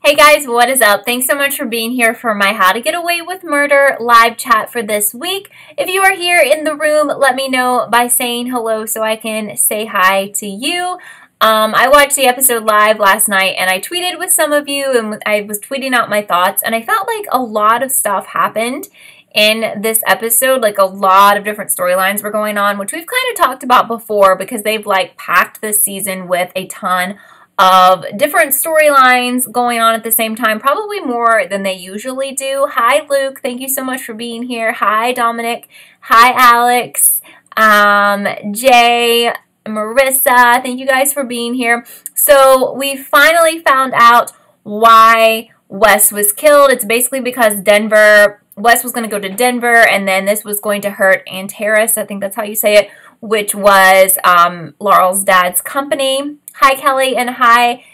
Hey guys, what is up? Thanks so much for being here for my How to Get Away with Murder live chat for this week. If you are here in the room, let me know by saying hello so I can say hi to you. I watched the episode live last night and I tweeted with some of you and I was tweeting out my thoughts, and I felt like a lot of stuff happened in this episode. Like a lot of different storylines were going on, which we've kind of talked about before because they've like packed this season with a ton of different storylines going on at the same time, probably more than they usually do. Hi, Luke. Thank you so much for being here. Hi, Dominic. Hi, Alex. Jay, Marissa. Thank you guys for being here. So we finally found out why Wes was killed. It's basically because Wes was going to go to Denver, and then this was going to hurt Antares, I think that's how you say it, which was Laurel's dad's company. Hi, Kelly, and hi,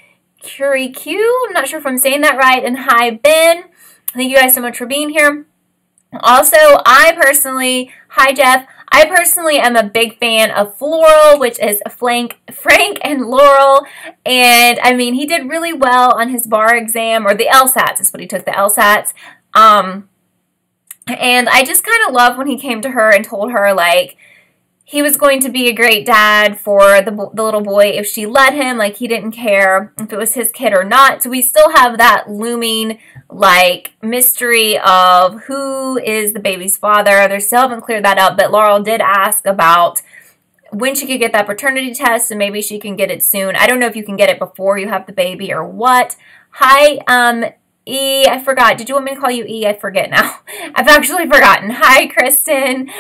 Curie Q. I'm not sure if I'm saying that right. And hi, Ben. Thank you guys so much for being here. Also, hi, Jeff. I personally am a big fan of Floral, which is Frank and Laurel. And, I mean, he did really well on his bar exam, or the LSATs is what he took, the LSATs. And I just kind of love when he came to her and told her, like, he was going to be a great dad for the little boy if she let him. Like, he didn't care if it was his kid or not. So we still have that looming, like, mystery of who is the baby's father. They still haven't cleared that up, but Laurel did ask about when she could get that paternity test, and maybe she can get it soon. I don't know if you can get it before you have the baby or what. Hi, E, I forgot. Did you want me to call you E? I forget now. I've actually forgotten. Hi, Kristen.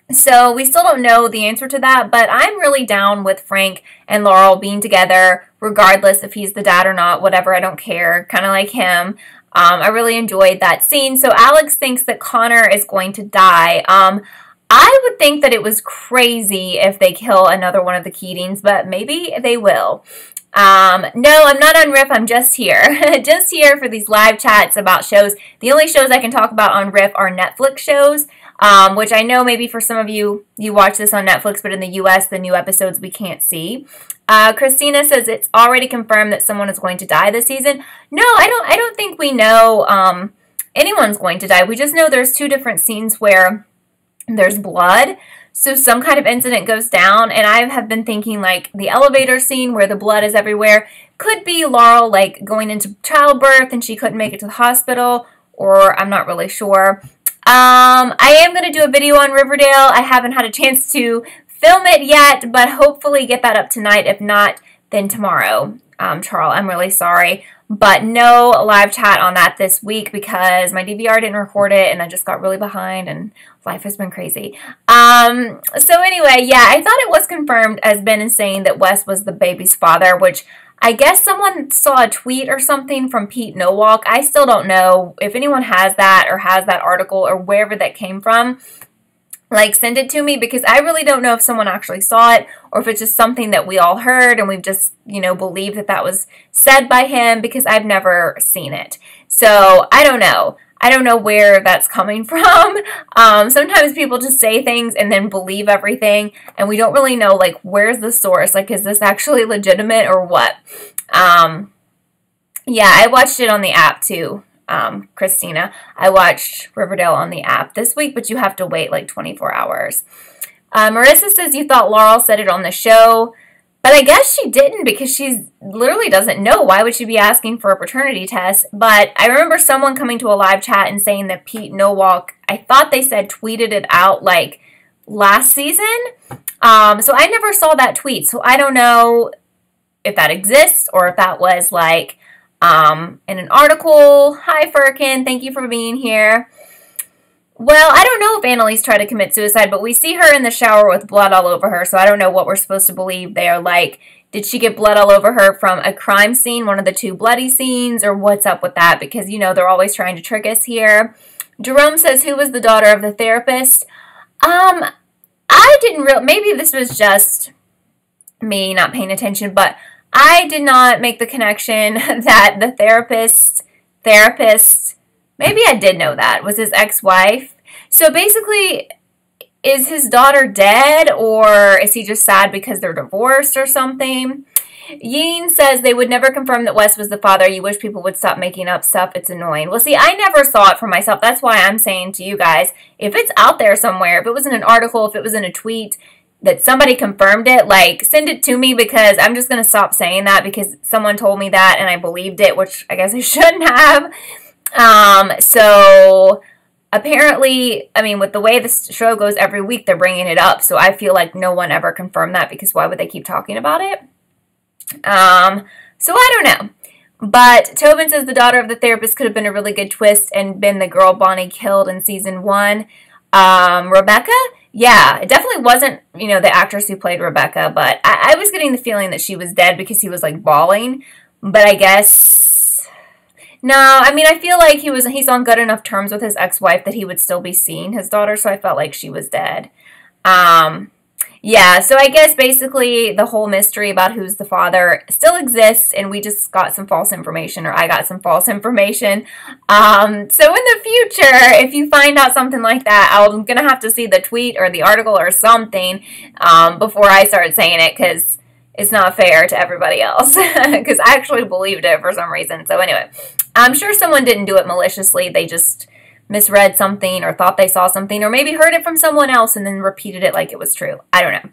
So we still don't know the answer to that, but I'm really down with Frank and Laurel being together, regardless if he's the dad or not, whatever, I don't care, kind of like him. I really enjoyed that scene. So Alex thinks that Connor is going to die. I would think that it was crazy if they kill another one of the Keatings, but maybe they will. No, I'm not on Riff. I'm just here. Just here for these live chats about shows. The only shows I can talk about on Riff are Netflix shows, which I know maybe for some of you, you watch this on Netflix, but in the U.S., the new episodes we can't see. Christina says it's already confirmed that someone is going to die this season. No, I don't think we know anyone's going to die. We just know there's two different scenes where there's blood. So some kind of incident goes down, and I have been thinking, like, the elevator scene where the blood is everywhere could be Laurel, like, going into childbirth and she couldn't make it to the hospital, or I'm not really sure. I am going to do a video on Riverdale. I haven't had a chance to film it yet, but hopefully get that up tonight. If not, then tomorrow. Charles, I'm really sorry. But no live chat on that this week because my DVR didn't record it and I just got really behind and life has been crazy. So anyway, yeah, I thought it was confirmed, as Ben is saying, that Wes was the baby's father, which I guess someone saw a tweet or something from Pete Nowalk. I still don't know if anyone has that or has that article or wherever that came from. Like, send it to me because I really don't know if someone actually saw it or if it's just something that we all heard and we've just, you know, believed that that was said by him because I've never seen it. So, I don't know. I don't know where that's coming from. Sometimes people just say things and then believe everything and we don't really know, like, where's the source? Like, is this actually legitimate or what? Yeah, I watched it on the app too. Christina, I watched Riverdale on the app this week, but you have to wait like 24 hours. Marissa says you thought Laurel said it on the show, but I guess she didn't because she literally doesn't know. Why would she be asking for a paternity test? But I remember someone coming to a live chat and saying that Pete Nowalk, I thought they said tweeted it out like last season. So I never saw that tweet. So I don't know if that exists or if that was like in an article. Hi, Firkin. Thank you for being here. Well, I don't know if Annalise tried to commit suicide, but we see her in the shower with blood all over her, so I don't know what we're supposed to believe there. Like, did she get blood all over her from a crime scene, one of the two bloody scenes, or what's up with that? Because, you know, they're always trying to trick us here. Jerome says, who was the daughter of the therapist? I didn't maybe this was just me not paying attention, but I did not make the connection that the therapist, maybe I did know that, was his ex-wife. So basically, is his daughter dead, or is he just sad because they're divorced or something? Yeen says they would never confirm that Wes was the father. You wish people would stop making up stuff. It's annoying. Well, see, I never saw it for myself. That's why I'm saying to you guys, if it's out there somewhere, if it was in an article, if it was in a tweet, that somebody confirmed it, like, send it to me, because I'm just going to stop saying that because someone told me that and I believed it, which I guess I shouldn't have. So apparently, I mean, with the way this show goes every week, they're bringing it up. So I feel like no one ever confirmed that, because why would they keep talking about it? So I don't know. But Tobin says the daughter of the therapist could have been a really good twist and been the girl Bonnie killed in season 1. Rebecca? Yeah, it definitely wasn't, you know, the actress who played Rebecca, but I was getting the feeling that she was dead because he was, like, bawling. But I guess, no, I mean, I feel like he's on good enough terms with his ex-wife that he would still be seeing his daughter, so I felt like she was dead. Yeah, so I guess basically the whole mystery about who's the father still exists, and we just got some false information, or I got some false information. So in the future, if you find out something like that, I'm going to have to see the tweet or the article or something before I start saying it, because it's not fair to everybody else, because I actually believed it for some reason. So anyway, I'm sure someone didn't do it maliciously. They just misread something or thought they saw something, or maybe heard it from someone else and then repeated it like it was true. I don't know.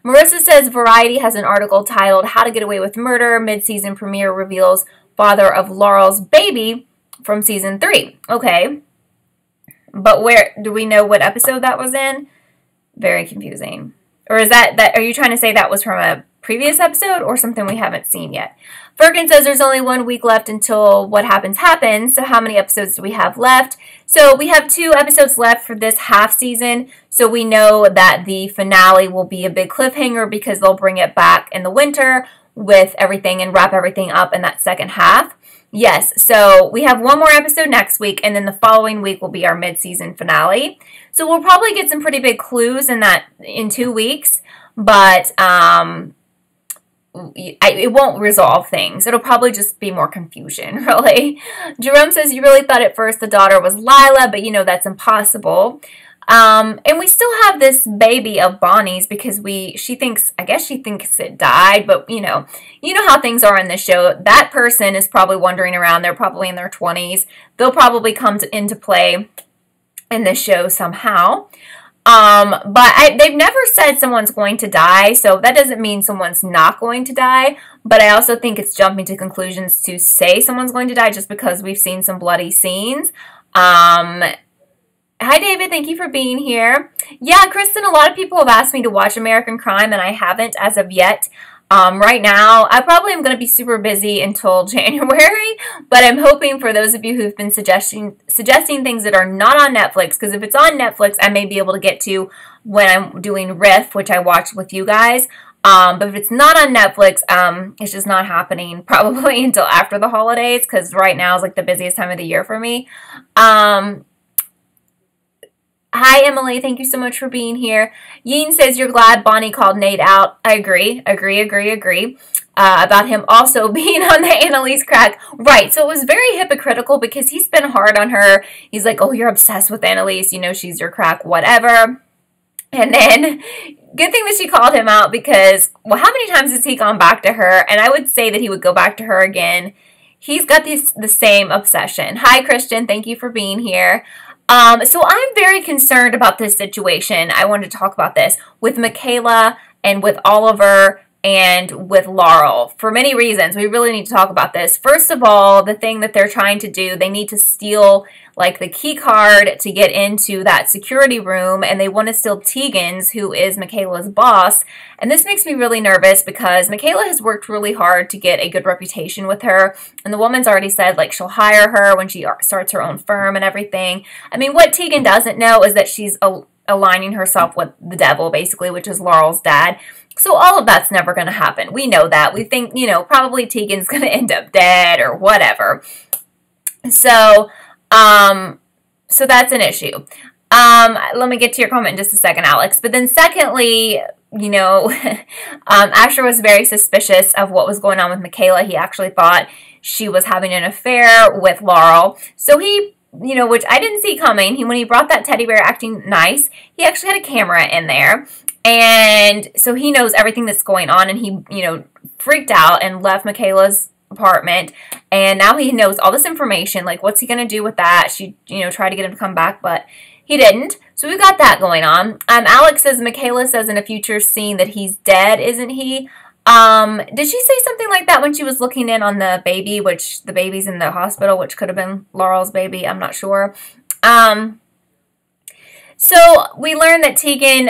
Marissa says Variety has an article titled How to Get Away with Murder. Mid-season premiere reveals father of Laurel's baby from season 3. Okay. But where do we know what episode that was in? Very confusing. Or is that are you trying to say that was from a previous episode or something we haven't seen yet? Ferkin says there's only 1 week left until What Happens Happens. So how many episodes do we have left? So we have 2 episodes left for this half season. So we know that the finale will be a big cliffhanger because they'll bring it back in the winter with everything and wrap everything up in that second half. Yes, so we have 1 more episode next week, and then the following week will be our mid-season finale. So we'll probably get some pretty big clues in 2 weeks, but it won't resolve things. It'll probably just be more confusion, really. Jerome says you really thought at first the daughter was Lila, but you know that's impossible. And we still have this baby of Bonnie's because she thinks it died, but you know how things are in this show. That person is probably wandering around. They're probably in their 20s. They'll probably come into play in this show somehow. But they've never said someone's going to die, so that doesn't mean someone's not going to die. But I also think it's jumping to conclusions to say someone's going to die just because we've seen some bloody scenes. Hi, David. Thank you for being here. Yeah, Kristen, a lot of people have asked me to watch American Crime, and I haven't as of yet. Right now, I probably am going to be super busy until January, but I'm hoping for those of you who've been suggesting things that are not on Netflix, because if it's on Netflix, I may be able to get to when I'm doing Riff, which I watch with you guys. But if it's not on Netflix, it's just not happening probably until after the holidays, because right now is like the busiest time of the year for me. Hi, Emily. Thank you so much for being here. Yeen says you're glad Bonnie called Nate out. I agree. About him also being on the Annalise crack. Right. So it was very hypocritical because he's been hard on her. He's like, oh, you're obsessed with Annalise. You know, she's your crack, whatever. And then, good thing that she called him out because, well, how many times has he gone back to her? And I would say that he would go back to her again. He's got the same obsession. Hi, Christian. Thank you for being here. So I'm very concerned about this situation. I wanted to talk about this with Michaela and with Oliver and with Laurel for many reasons. We really need to talk about this. First of all, the thing that they're trying to do, they need to steal like the key card to get into that security room, and they want to steal Tegan's, who is Michaela's boss. And this makes me really nervous because Michaela has worked really hard to get a good reputation with her, and the woman's already said like she'll hire her when she starts her own firm and everything. I mean, what Tegan doesn't know is that she's aligning herself with the devil, basically, which is Laurel's dad. So all of that's never going to happen. We know that. We think, you know, probably Tegan's going to end up dead or whatever. So that's an issue. Let me get to your comment in just a second, Alex. But then secondly, you know, Asher was very suspicious of what was going on with Michaela. He actually thought she was having an affair with Laurel. So he you know, which I didn't see coming. When he brought that teddy bear acting nice, he actually had a camera in there. And so he knows everything that's going on, and he, you know, freaked out and left Michaela's apartment, and now he knows all this information. Like, what's he going to do with that? She, you know, tried to get him to come back, but he didn't. So we've got that going on. Alex says, Michaela says in a future scene that he's dead, isn't he? Did she say something like that when she was looking in on the baby, which the baby's in the hospital, which could have been Laurel's baby? I'm not sure. So we learned that Tegan,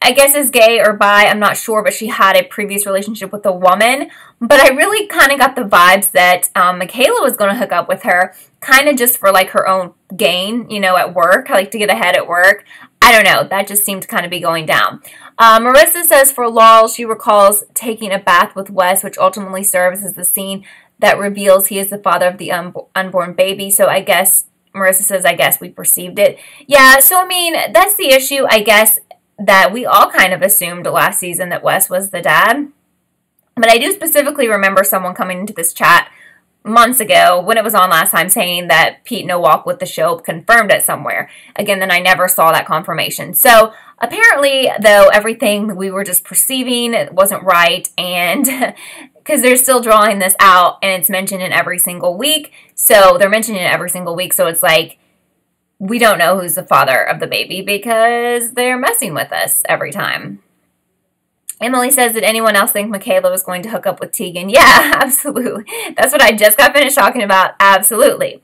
I guess is gay or bi, I'm not sure, but she had a previous relationship with a woman. But I really kind of got the vibes that Michaela was going to hook up with her, kind of just for like her own gain, you know, at work, like to get ahead at work. I don't know, that just seemed to kind of be going down. Marissa says for Laurel, she recalls taking a bath with Wes, which ultimately serves as the scene that reveals he is the father of the unborn baby. So I guess, Marissa says, I guess we perceived it. Yeah, so I mean, that's the issue, I guess, that we all kind of assumed last season that Wes was the dad. But I do specifically remember someone coming into this chat months ago when it was on last time saying that Pete Nowalk with the show confirmed it somewhere. Again, then I never saw that confirmation. So apparently, though, everything we were just perceiving wasn't right, and because they're still drawing this out and it's mentioned in every single week. So they're mentioning it every single week. So it's like, we don't know who's the father of the baby because they're messing with us every time. Emily says, did anyone else think Michaela was going to hook up with Tegan? Yeah, absolutely. That's what I just got finished talking about. Absolutely.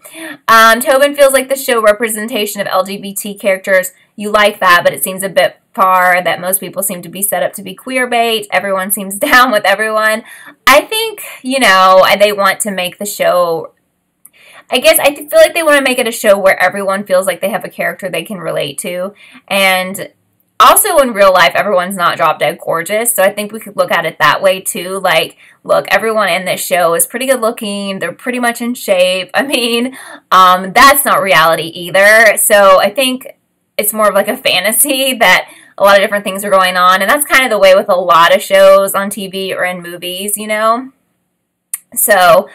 Tobin feels like the show representation of LGBT characters, you like that, but it seems a bit far that most people seem to be set up to be queer bait. Everyone seems down with everyone. I think, you know, they want to make the show, I guess I feel like they want to make it a show where everyone feels like they have a character they can relate to. And also, in real life, everyone's not drop dead gorgeous, so I think we could look at it that way, too. Like, look, everyone in this show is pretty good looking. They're pretty much in shape. I mean, that's not reality either. So I think it's more of like a fantasy that a lot of different things are going on, and that's kind of the way with a lot of shows on TV or in movies, you know? So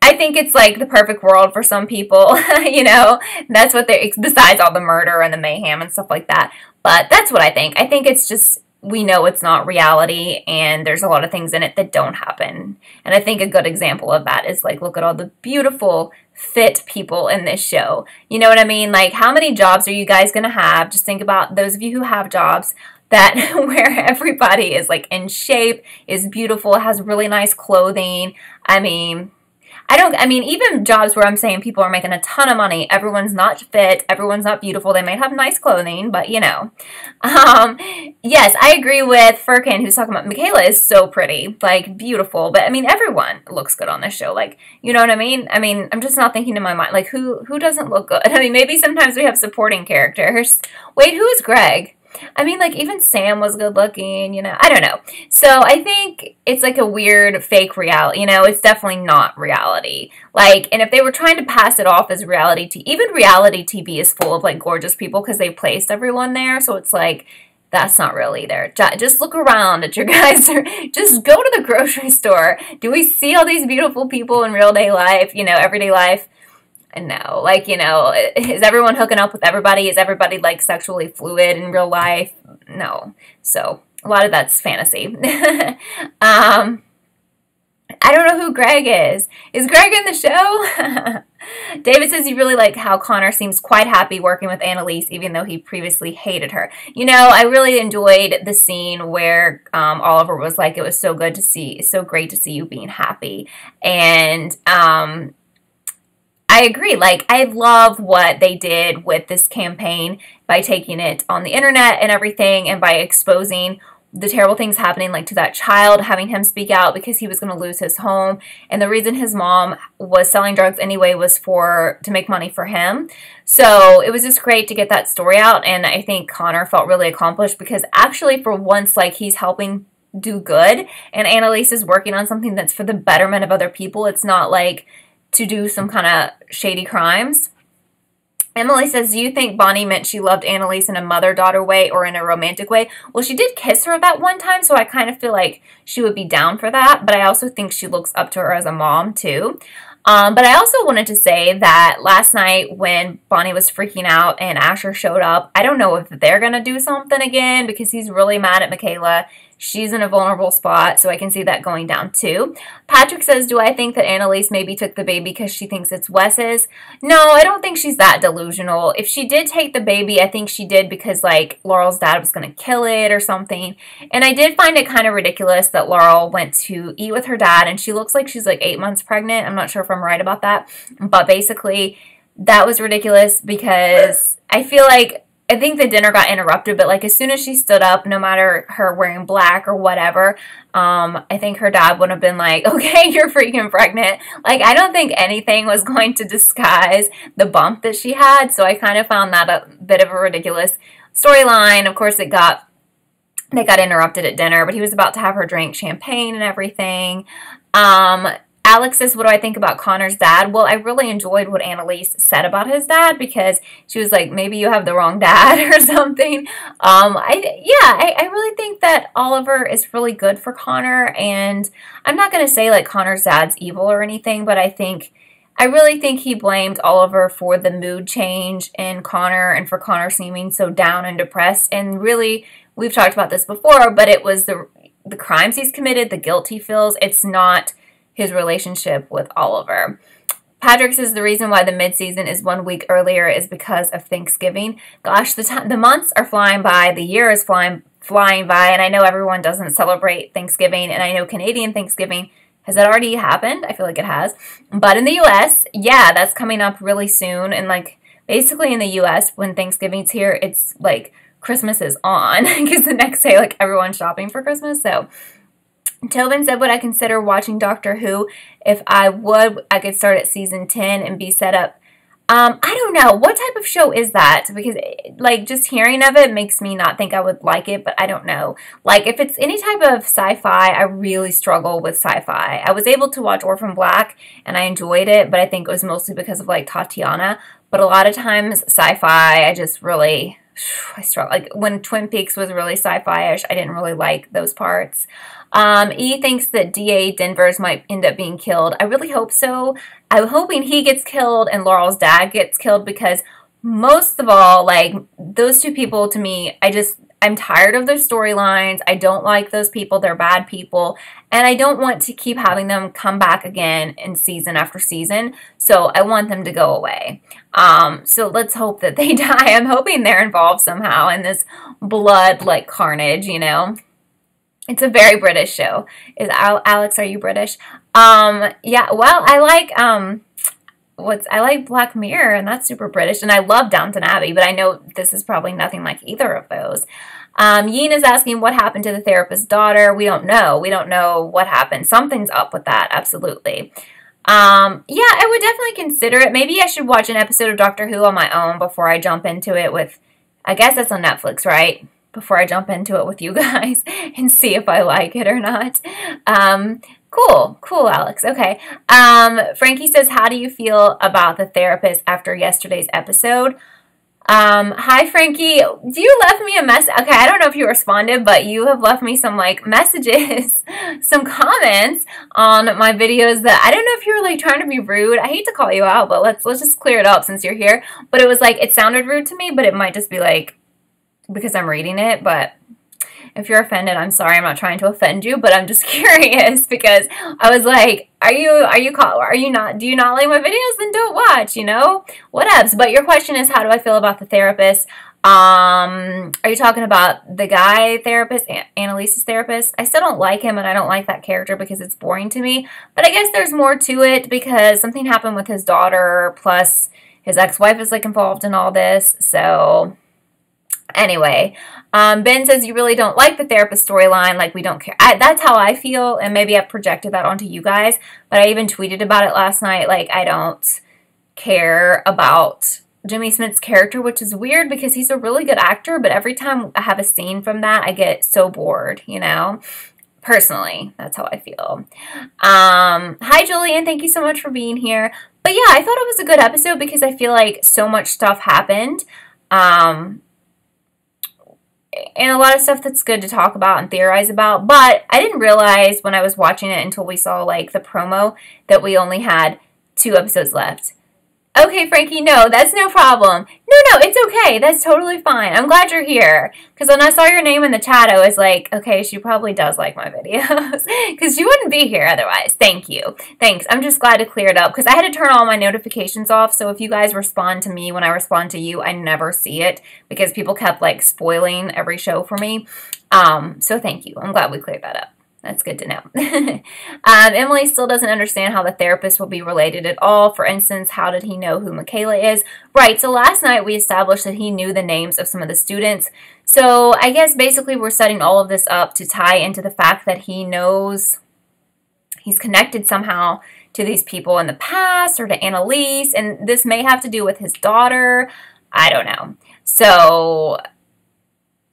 I think it's like the perfect world for some people, you know? That's what they're, besides all the murder and the mayhem and stuff like that. But that's what I think. I think it's just, we know it's not reality, and there's a lot of things in it that don't happen. And I think a good example of that is, like, look at all the beautiful, fit people in this show. You know what I mean? Like, how many jobs are you guys going to have? Just think about those of you who have jobs that where everybody is, like, in shape, is beautiful, has really nice clothing. I mean, even jobs where I'm saying people are making a ton of money, everyone's not fit, everyone's not beautiful, they might have nice clothing, but you know. Yes, I agree with Furkan, who's talking about Michaela is so pretty, like, beautiful, but I mean, everyone looks good on this show, like, you know what I mean? I mean, I'm just not thinking in my mind, like, who doesn't look good? I mean, maybe sometimes we have supporting characters. Wait, who is Greg? I mean, like, even Sam was good looking, you know, I don't know. So I think it's like a weird fake reality, you know, it's definitely not reality. Like, and if they were trying to pass it off as reality, even reality TV is full of, like, gorgeous people because they placed everyone there. So it's like, that's not really there. Just look around at your guys. Just go to the grocery store. Do we see all these beautiful people in real day life, you know, everyday life? No, like, you know, is everyone hooking up with everybody? Is everybody, like, sexually fluid in real life? No. So, a lot of that's fantasy. I don't know who Greg is. Is Greg in the show? David says you really like how Connor seems quite happy working with Annalise, even though he previously hated her. You know, I really enjoyed the scene where Oliver was like, it was so good to see, so great to see you being happy. And, I agree. Like, I love what they did with this campaign by taking it on the internet and everything, and by exposing the terrible things happening, like, to that child, having him speak out because he was going to lose his home. And the reason his mom was selling drugs anyway was to make money for him. So it was just great to get that story out. And I think Connor felt really accomplished because actually for once, like, he's helping do good. And Annalise is working on something that's for the betterment of other people. It's not like to do some kind of shady crimes. Emily says, do you think Bonnie meant she loved Annalise in a mother-daughter way or in a romantic way? Well, she did kiss her that one time, so I kind of feel like she would be down for that, but I also think she looks up to her as a mom, too. But I also wanted to say that last night when Bonnie was freaking out and Asher showed up, I don't know if they're going to do something again because he's really mad at Michaela. She's in a vulnerable spot, so I can see that going down too. Patrick says, do I think that Annalise maybe took the baby because she thinks it's Wes's? No, I don't think she's that delusional. If she did take the baby, I think she did because, like, Laurel's dad was going to kill it or something. And I did find it kind of ridiculous that Laurel went to eat with her dad, and she looks like she's, like, 8 months pregnant. I'm not sure if I'm right about that. But basically, that was ridiculous because I feel like I think the dinner got interrupted, but like as soon as she stood up, no matter her wearing black or whatever, I think her dad would have been like, okay, you're freaking pregnant. Like, I don't think anything was going to disguise the bump that she had, so I kind of found that a bit of a ridiculous storyline. Of course, they got interrupted at dinner, but he was about to have her drink champagne and everything. Alex says, what do I think about Connor's dad? Well, I really enjoyed what Annalise said about his dad because she was like, maybe you have the wrong dad or something. I really think that Oliver is really good for Connor, and I'm not going to say like Connor's dad's evil or anything, but I really think he blamed Oliver for the mood change in Connor and for Connor seeming so down and depressed. And really, we've talked about this before, but it was the crimes he's committed, the guilt he feels. It's not his relationship with Oliver. Patrick says the reason why the mid-season is 1 week earlier is because of Thanksgiving. Gosh, the months are flying by, the year is flying by, and I know everyone doesn't celebrate Thanksgiving, and I know Canadian Thanksgiving, has that already happened? I feel like it has. But in the U.S., yeah, that's coming up really soon, and like basically in the U.S., when Thanksgiving's here, it's like Christmas is on, because the next day, like everyone's shopping for Christmas, so Tobin said, would I consider watching Doctor Who? If I would, I could start at season 10 and be set up. I don't know. What type of show is that? Because, like, just hearing of it makes me not think I would like it, but I don't know. Like, if it's any type of sci-fi, I really struggle with sci-fi. I was able to watch Orphan Black, and I enjoyed it, but I think it was mostly because of, like, Tatiana. But a lot of times, sci-fi, I just really, I struggle. Like, when Twin Peaks was really sci-fi-ish, I didn't really like those parts. E thinks that D.A. Denvers might end up being killed. I really hope so. I'm hoping he gets killed and Laurel's dad gets killed because most of all, like, those two people to me, I'm tired of their storylines. I don't like those people. They're bad people. And I don't want to keep having them come back again in season after season. So I want them to go away. So let's hope that they die. I'm hoping they're involved somehow in this blood, like, carnage, you know? It's a very British show. Alex, are you British? Yeah, well, I like Black Mirror, and that's super British, and I love Downton Abbey, but I know this is probably nothing like either of those. Yin is asking what happened to the therapist's daughter. We don't know. We don't know what happened. Something's up with that, absolutely. Yeah, I would definitely consider it. Maybe I should watch an episode of Doctor Who on my own before I jump into it with, I guess that's on Netflix, right? Before I jump into it with you guys and see if I like it or not. Cool, Alex. Okay. Frankie says, how do you feel about the therapist after yesterday's episode? Hi, Frankie. You left me a message. Okay, I don't know if you responded, but you have left me some, like, messages, some comments on my videos that I don't know if you were, like, trying to be rude. I hate to call you out, but let's just clear it up since you're here. But it was, like, it sounded rude to me, but it might just be, like, because I'm reading it, but if you're offended, I'm sorry. I'm not trying to offend you, but I'm just curious because I was like, do you not like my videos? Then don't watch, you know? Whatevs. But your question is, how do I feel about the therapist? Are you talking about the guy therapist, Annalise's therapist? I still don't like him, and I don't like that character because it's boring to me. But I guess there's more to it because something happened with his daughter, plus his ex-wife is, like, involved in all this, so anyway, Ben says you really don't like the therapist storyline, like we don't care. That's how I feel, and maybe I've projected that onto you guys, but I even tweeted about it last night, like I don't care about Jimmy Smith's character, which is weird because he's a really good actor, but every time I have a scene from that, I get so bored, you know? Personally, that's how I feel. Hi, Julian. Thank you so much for being here. But yeah, I thought it was a good episode because I feel like so much stuff happened. And a lot of stuff that's good to talk about and theorize about. But I didn't realize when I was watching it until we saw, like, the promo that we only had 2 episodes left. Okay, Frankie, no, that's no problem. No, it's okay. That's totally fine. I'm glad you're here. Because when I saw your name in the chat, I was like, okay, she probably does like my videos. Because she wouldn't be here otherwise. Thank you. Thanks. I'm just glad to clear it up. Because I had to turn all my notifications off. So if you guys respond to me when I respond to you, I never see it. Because people kept, like, spoiling every show for me. So thank you. I'm glad we cleared that up. That's good to know. Emily still doesn't understand how the therapist will be related at all. For instance, how did he know who Michaela is? Right, so last night we established that he knew the names of some of the students. So I guess basically we're setting all of this up to tie into the fact that he knows he's connected somehow to these people in the past or to Annalise. And this may have to do with his daughter. I don't know. So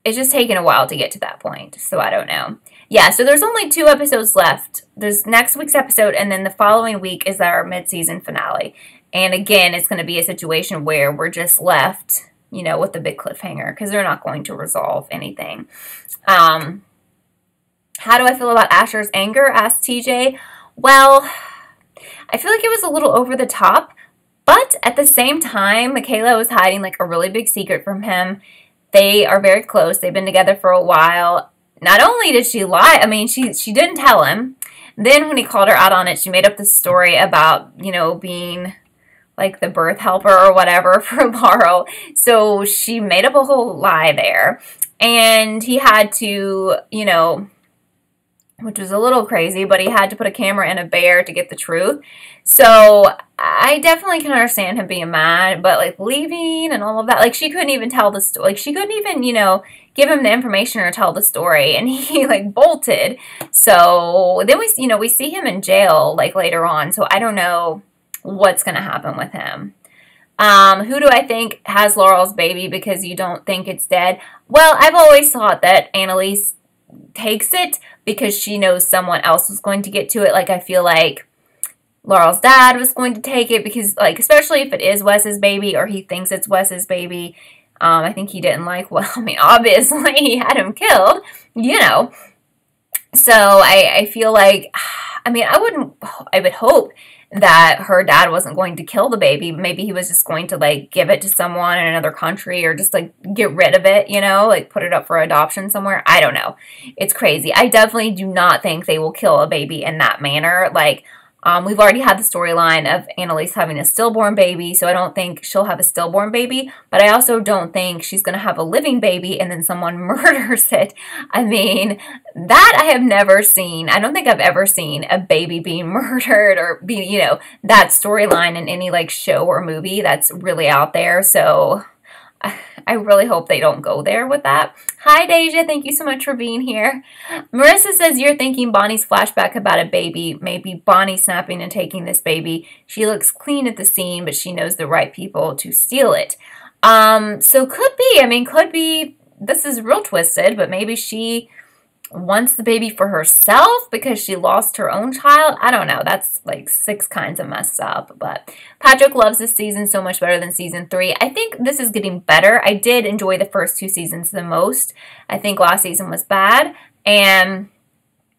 it's just taken a while to get to that point. So I don't know. Yeah, so there's only 2 episodes left. There's next week's episode, and then the following week is our mid-season finale. And again, it's going to be a situation where we're just left, you know, with the big cliffhanger, because they're not going to resolve anything. How do I feel about Asher's anger? Asked TJ. Well, I feel like it was a little over the top, but at the same time, Michaela was hiding, like, a really big secret from him. They are very close. They've been together for a while. Not only did she lie, I mean, she didn't tell him. Then when he called her out on it, she made up this story about, you know, being like the birth helper or whatever for Laurel. So she made up a whole lie there. And he had to, you know, which was a little crazy, but he had to put a camera in a bear to get the truth. So I definitely can understand him being mad, but like leaving and all of that, like she couldn't even tell the story. Like she couldn't even, you know, give him the information or tell the story, and he like bolted. So then we, you know, we see him in jail like later on. So I don't know what's going to happen with him. Who do I think has Laurel's baby because you don't think it's dead? Well, I've always thought that Annalise takes it because she knows someone else was going to get to it. Like, I feel like Laurel's dad was going to take it because, like, especially if it is Wes's baby or he thinks it's Wes's baby. I think he didn't like, well, I mean, obviously he had him killed, you know. So I feel like, I mean, I would hope that her dad wasn't going to kill the baby. Maybe he was just going to, like, give it to someone in another country or just, like, get rid of it, you know, like, put it up for adoption somewhere. I don't know. It's crazy. I definitely do not think they will kill a baby in that manner. Like, we've already had the storyline of Annalise having a stillborn baby, so I don't think she'll have a stillborn baby, but I also don't think she's going to have a living baby and then someone murders it. I mean, that I have never seen. I don't think I've ever seen a baby being murdered or be, you know, that storyline in any, like, show or movie that's really out there, so I really hope they don't go there with that. Hi, Deja. Thank you so much for being here. Marissa says, you're thinking Bonnie's flashback about a baby. Maybe Bonnie snapping and taking this baby. She looks clean at the scene, but she knows the right people to steal it. So could be. I mean, could be. This is real twisted, but maybe she wants the baby for herself because she lost her own child. I don't know. That's like 6 kinds of messed up. But Patrick loves this season so much better than season 3. I think this is getting better. I did enjoy the first 2 seasons the most. I think last season was bad. And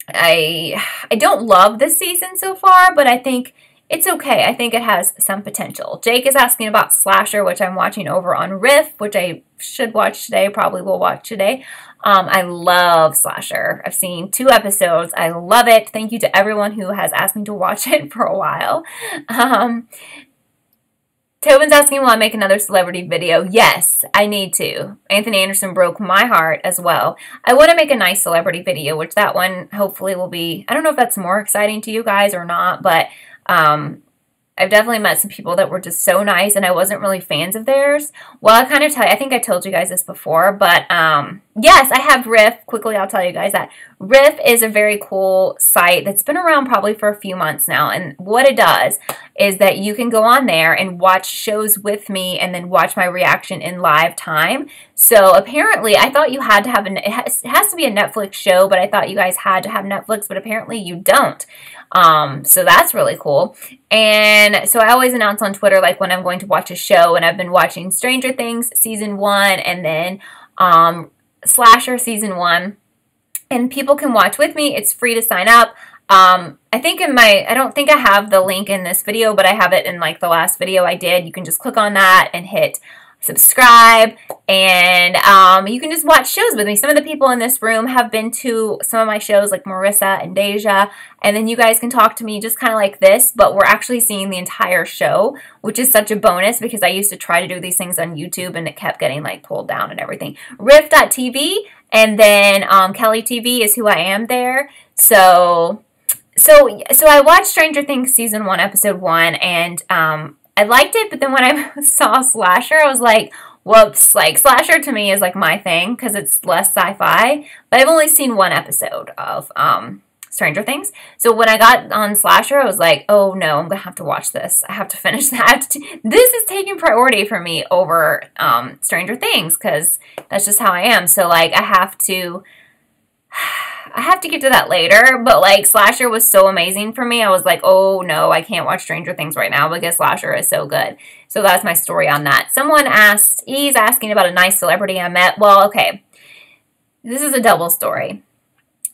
I don't love this season so far, but I think it's okay. I think it has some potential. Jake is asking about Slasher, which I'm watching over on Riff, which I should watch today, probably will watch today. I love Slasher. I've seen 2 episodes. I love it. Thank you to everyone who has asked me to watch it for a while. Tobin's asking, will I make another celebrity video? Yes, I need to. Anthony Anderson broke my heart as well. I want to make a nice celebrity video, which that one hopefully will be, I don't know if that's more exciting to you guys or not, but I've definitely met some people that were just so nice, and I wasn't really fans of theirs. Well, I think I told you guys this before, but yes, I have Riff. Quickly, I'll tell you guys that Riff is a very cool site that's been around probably for a few months now, and what it does is that you can go on there and watch shows with me and then watch my reaction in live time. So apparently, I thought you had to have it has to be a Netflix show, but I thought you guys had to have Netflix, but apparently you don't. So that's really cool. And so I always announce on Twitter, like, when I'm going to watch a show, and I've been watching Stranger Things season 1 and then Slasher season 1. And people can watch with me. It's free to sign up. I think I don't think I have the link in this video, but I have it in like the last video I did. You can just click on that and hit subscribe, and you can just watch shows with me. Some of the people in this room have been to some of my shows, like Marissa and Deja, and then you guys can talk to me just kind of like this, but we're actually seeing the entire show, which is such a bonus because I used to try to do these things on YouTube and it kept getting like pulled down and everything. Riff.tv, and then Kelly TV is who I am there. So I watched Stranger Things season 1, episode 1, and I liked it, but then when I saw Slasher, I was like, whoops, like, Slasher to me is like my thing because it's less sci-fi, but I've only seen 1 episode of Stranger Things. So when I got on Slasher, I was like, oh no, I'm gonna have to watch this. I have to finish that. This is taking priority for me over Stranger Things because that's just how I am. So like I have to get to that later, but like Slasher was so amazing for me. I was like, oh no, I can't watch Stranger Things right now because Slasher is so good. So that's my story on that. Someone asked, he's asking about a nice celebrity I met. Well, okay, this is a double story.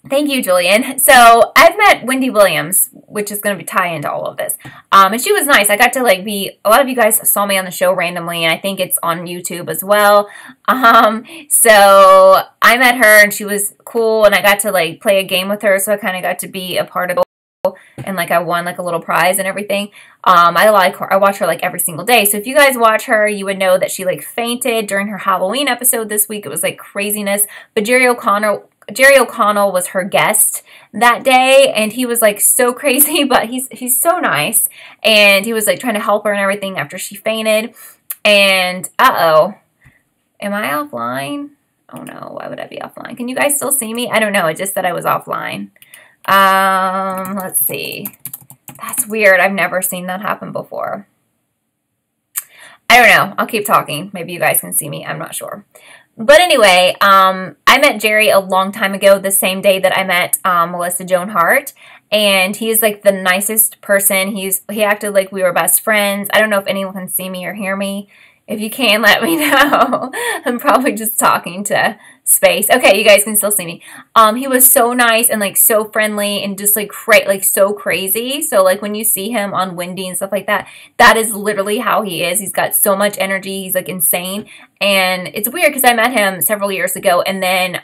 Thank you, Julian. So I've met Wendy Williams, which is going to tie into all of this. And she was nice. I got to like a lot of you guys saw me on the show randomly, and I think it's on YouTube as well. So I met her and she was cool, and I got to like play a game with her. So I kind of got to be a part of it, and like I won like a little prize and everything. I watch her like every single day. So if you guys watch her, you would know that she like fainted during her Halloween episode this week. It was like craziness. But Jerry O'Connell was her guest that day, and he was like so crazy, but he's so nice, and he was like trying to help her and everything after she fainted. And am I offline? Oh no, why would I be offline? Can you guys still see me? I don't know. It just said I was offline. Let's see. That's weird. I've never seen that happen before. I don't know. I'll keep talking. Maybe you guys can see me. I'm not sure. But anyway, I met Jerry a long time ago, the same day that I met Melissa Joan Hart, and he's like the nicest person. He acted like we were best friends. I don't know if anyone can see me or hear me. If you can, let me know. I'm probably just talking to space. Okay, you guys can still see me. He was so nice and like so friendly and just like so crazy. So like when you see him on Wendy and stuff like that, that is literally how he is. He's got so much energy. He's like insane. And it's weird because I met him several years ago, and then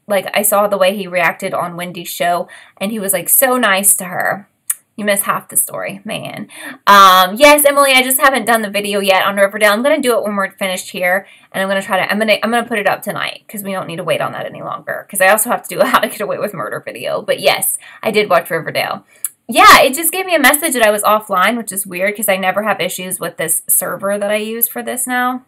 like I saw the way he reacted on Wendy's show, and he was like so nice to her. You missed half the story, man. Yes, Emily, I just haven't done the video yet on Riverdale. I'm gonna do it when we're finished here, and I'm gonna put it up tonight because we don't need to wait on that any longer. Because I also have to do a How to Get Away with Murder video. But yes, I did watch Riverdale. Yeah, it just gave me a message that I was offline, which is weird because I never have issues with this server that I use for this now.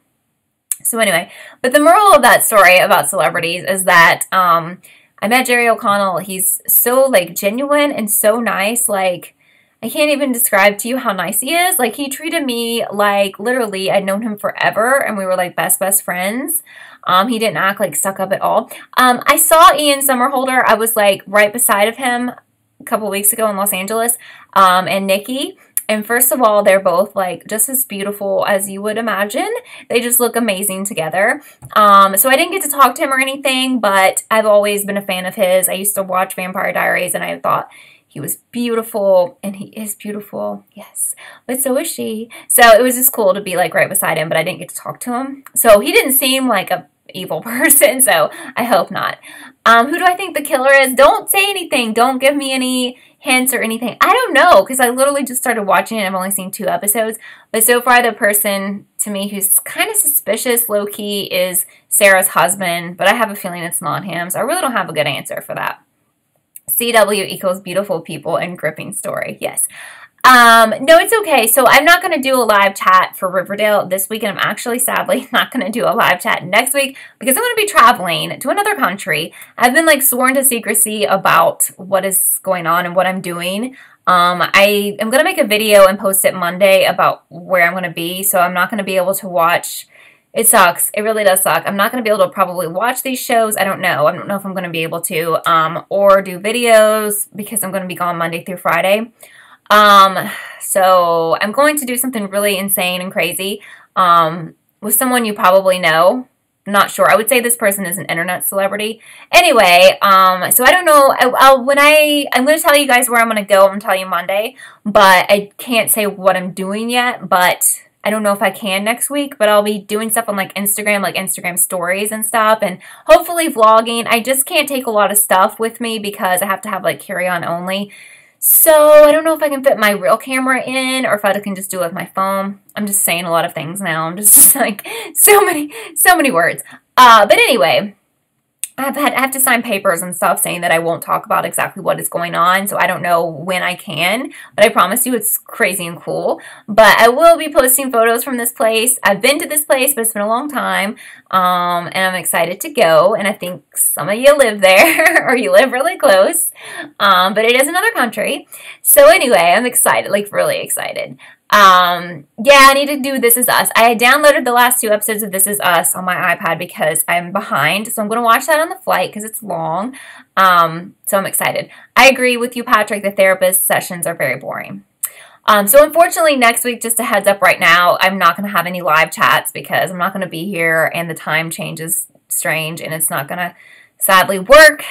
So anyway, but the moral of that story about celebrities is that I met Jerry O'Connell. He's so like genuine and so nice. Like, I can't even describe to you how nice he is. Like, he treated me like, literally, I'd known him forever, and we were, like, best friends. He didn't act, like, stuck up at all. I saw Ian Somerhalder. I was, like, right beside of him a couple weeks ago in Los Angeles, and Nikki. And first of all, they're both, like, just as beautiful as you would imagine. They just look amazing together. So I didn't get to talk to him or anything, but I've always been a fan of his. I used to watch Vampire Diaries, and I thought he was beautiful, and he is beautiful, yes, but so is she. So it was just cool to be like right beside him, but I didn't get to talk to him. So he didn't seem like a evil person, so I hope not. Who do I think the killer is? Don't say anything. Don't give me any hints or anything. I don't know, because I literally just started watching it. I've only seen 2 episodes, but so far the person to me who's kind of suspicious, low-key, is Sarah's husband, but I have a feeling it's not him, so I really don't have a good answer for that. CW equals beautiful people and gripping story. Yes. No, it's okay. So I'm not going to do a live chat for Riverdale this week, and I'm actually sadly not going to do a live chat next week because I'm going to be traveling to another country. I've been like sworn to secrecy about what is going on and what I'm doing. I am going to make a video and post it Monday about where I'm going to be, so I'm not going to be able to watch. It sucks. It really does suck. I'm not going to be able to probably watch these shows. I don't know. I don't know if I'm going to be able to, or do videos because I'm going to be gone Monday through Friday. So I'm going to do something really insane and crazy, with someone you probably know. Not sure. I would say this person is an internet celebrity. Anyway, so I don't know. I'm going to tell you guys where I'm going to go. I'm going to tell you Monday, but I can't say what I'm doing yet, but I don't know if I can next week, but I'll be doing stuff on like Instagram stories and stuff, and hopefully vlogging. I just can't take a lot of stuff with me because I have to have like carry-on only. So I don't know if I can fit my real camera in or if I can just do it with my phone. I'm just saying a lot of things now. I'm just like so many words. But anyway, I have to sign papers and stuff saying that I won't talk about exactly what is going on, so I don't know when I can, but I promise you it's crazy and cool. But I will be posting photos from this place. I've been to this place, but it's been a long time, and I'm excited to go, and I think some of you live there, or you live really close, but it is another country. So anyway, I'm excited, like really excited. Yeah, I need to do This Is Us. I downloaded the last 2 episodes of This Is Us on my iPad because I'm behind. So I'm going to watch that on the flight because it's long. So I'm excited. I agree with you, Patrick. The therapist sessions are very boring. So unfortunately, next week, just a heads up right now, I'm not going to have any live chats because I'm not going to be here and the time change is strange and it's not going to sadly work.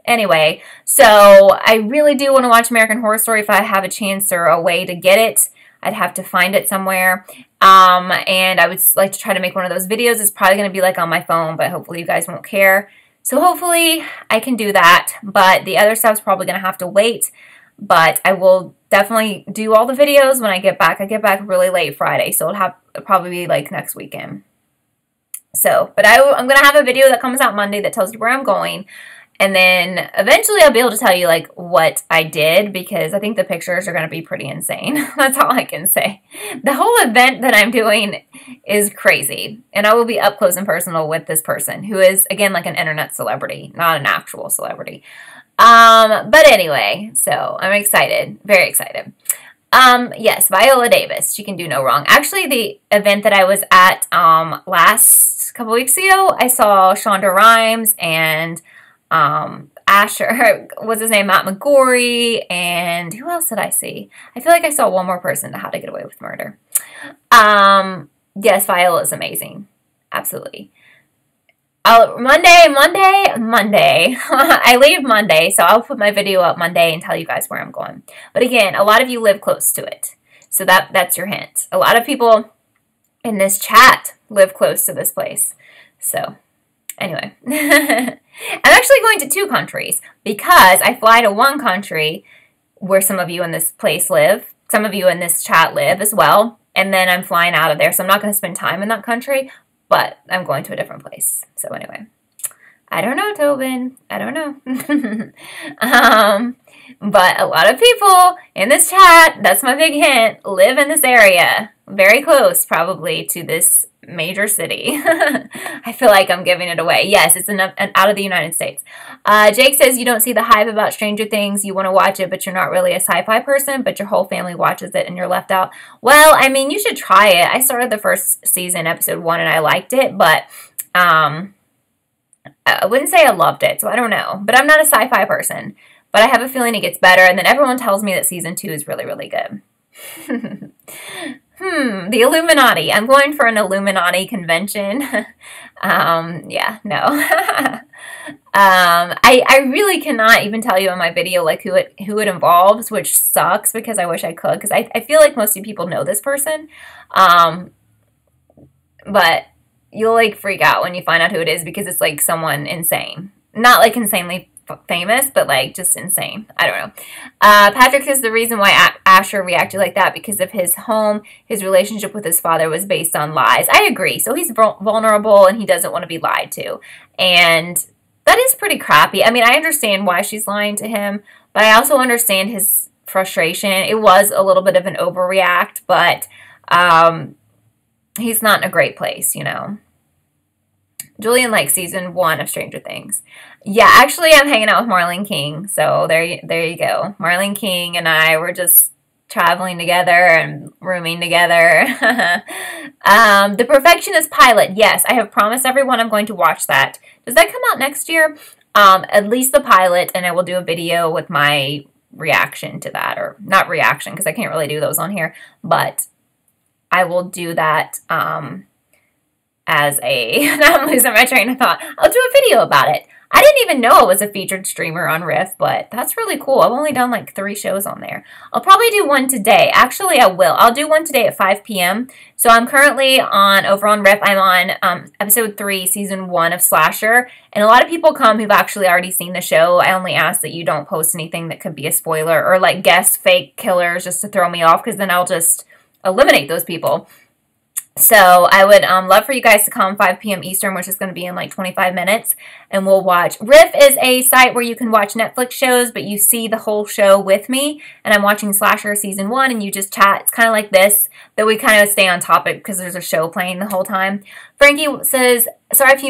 Anyway, so I really do want to watch American Horror Story if I have a chance or a way to get it. I'd have to find it somewhere. And I would like to try to make one of those videos. It's probably going to be like on my phone, but hopefully you guys won't care. So hopefully I can do that. But the other stuff's probably going to have to wait. But I will definitely do all the videos when I get back. I get back really late Friday, so it'll probably be like next weekend. So, but I'm going to have a video that comes out Monday that tells you where I'm going. And then eventually I'll be able to tell you like what I did because I think the pictures are going to be pretty insane. That's all I can say. The whole event that I'm doing is crazy. And I will be up close and personal with this person who is, again, like an internet celebrity, not an actual celebrity. But anyway, so I'm excited. Very excited. Yes, Viola Davis. She can do no wrong. Actually, the event that I was at last couple weeks ago, I saw Shonda Rhimes and Asher, what's his name, Matt McGorry, and who else did I see? I feel like I saw one more person to How to Get Away with Murder. Yes, Viola is amazing. Absolutely. Monday. I leave Monday, so I'll put my video up Monday and tell you guys where I'm going. But again, a lot of you live close to it, so that's your hint. A lot of people in this chat live close to this place, so anyway. I'm actually going to 2 countries because I fly to one country where some of you in this place live. Some of you in this chat live as well. And then I'm flying out of there. So I'm not going to spend time in that country, but I'm going to a different place. So anyway, I don't know, Tobin. I don't know. But a lot of people in this chat, that's my big hint, live in this area. Very close, probably, to this major city. I feel like I'm giving it away. Yes, it's out of the United States. Jake says you don't see the hype about Stranger Things. You want to watch it, but you're not really a sci-fi person, but your whole family watches it and you're left out. Well, I mean, you should try it. I started the first season, episode 1, and I liked it, but I wouldn't say I loved it, so I don't know. But I'm not a sci-fi person. But I have a feeling it gets better, and then everyone tells me that season 2 is really, really good. The Illuminati. I'm going for an Illuminati convention. Yeah, no. I really cannot even tell you in my video like who it involves, which sucks because I wish I could, because I feel like most of you people know this person. But you'll like freak out when you find out who it is because it's like someone insane. Not like insanely famous, but like just insane. I don't know. Patrick says the reason why Asher reacted like that because of his home, his relationship with his father was based on lies. I agree. So he's vulnerable and he doesn't want to be lied to. And that is pretty crappy. I mean, I understand why she's lying to him, but I also understand his frustration. It was a little bit of an overreact, but he's not in a great place, you know. Julian likes season 1 of Stranger Things. Yeah, actually, I'm hanging out with Marlene King, so there you go. Marlene King and I were just traveling together and rooming together. The Perfectionist pilot. Yes, I have promised everyone I'm going to watch that. Does that come out next year? At least the pilot, and I will do a video with my reaction to that, or not reaction because I can't really do those on here, but I will do that as a, now I'm losing my train of thought. I'll do a video about it. I didn't even know I was a featured streamer on Riff, but that's really cool. I've only done like 3 shows on there. I'll probably do one today. Actually, I will. I'll do one today at 5 p.m. So I'm currently over on Riff. I'm on episode 3, season 1 of Slasher. And a lot of people come who've actually already seen the show. I only ask that you don't post anything that could be a spoiler or like guess fake killers just to throw me off, because then I'll just eliminate those people. So I would love for you guys to come 5 p.m. Eastern, which is going to be in like 25 minutes, and we'll watch. Riff is a site where you can watch Netflix shows, but you see the whole show with me, and I'm watching Slasher season 1, and you just chat. It's kind of like this, but we kind of stay on topic because there's a show playing the whole time. Frankie says, sorry if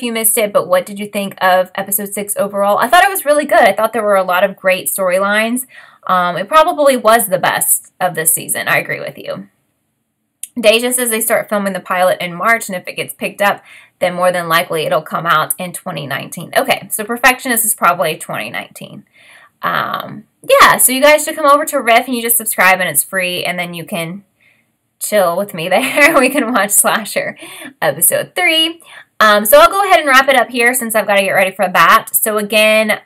you missed it, but what did you think of episode 6 overall? I thought it was really good. I thought there were a lot of great storylines. It probably was the best of this season. I agree with you. Deja says they start filming the pilot in March, and if it gets picked up, then more than likely it'll come out in 2019. Okay, so Perfectionist is probably 2019. Yeah, so you guys should come over to Riff, and you just subscribe, and it's free, and then you can chill with me there. We can watch Slasher episode 3. So I'll go ahead and wrap it up here since I've got to get ready for that. So again,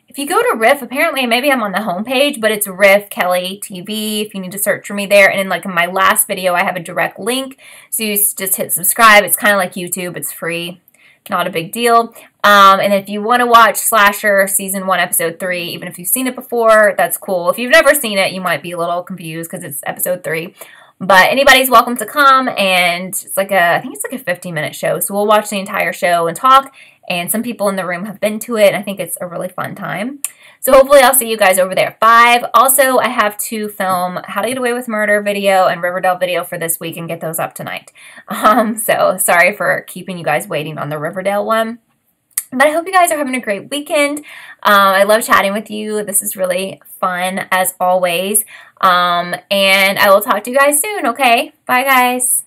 if you go to Riff, apparently maybe I'm on the homepage, but it's Riff Kelly TV if you need to search for me there. And in like in my last video, I have a direct link. So you just hit subscribe. It's kind of like YouTube. It's free. Not a big deal. And if you want to watch Slasher season 1, episode 3, even if you've seen it before, that's cool. If you've never seen it, you might be a little confused because it's episode 3. But anybody's welcome to come, and it's like I think it's like a 15-minute show. So we'll watch the entire show and talk, and some people in the room have been to it, and I think it's a really fun time. So hopefully I'll see you guys over there at 5. Also, I have to film How to Get Away with Murder video and Riverdale video for this week and get those up tonight. So sorry for keeping you guys waiting on the Riverdale one. But I hope you guys are having a great weekend. I love chatting with you. This is really fun, as always. And I will talk to you guys soon, okay? Bye, guys.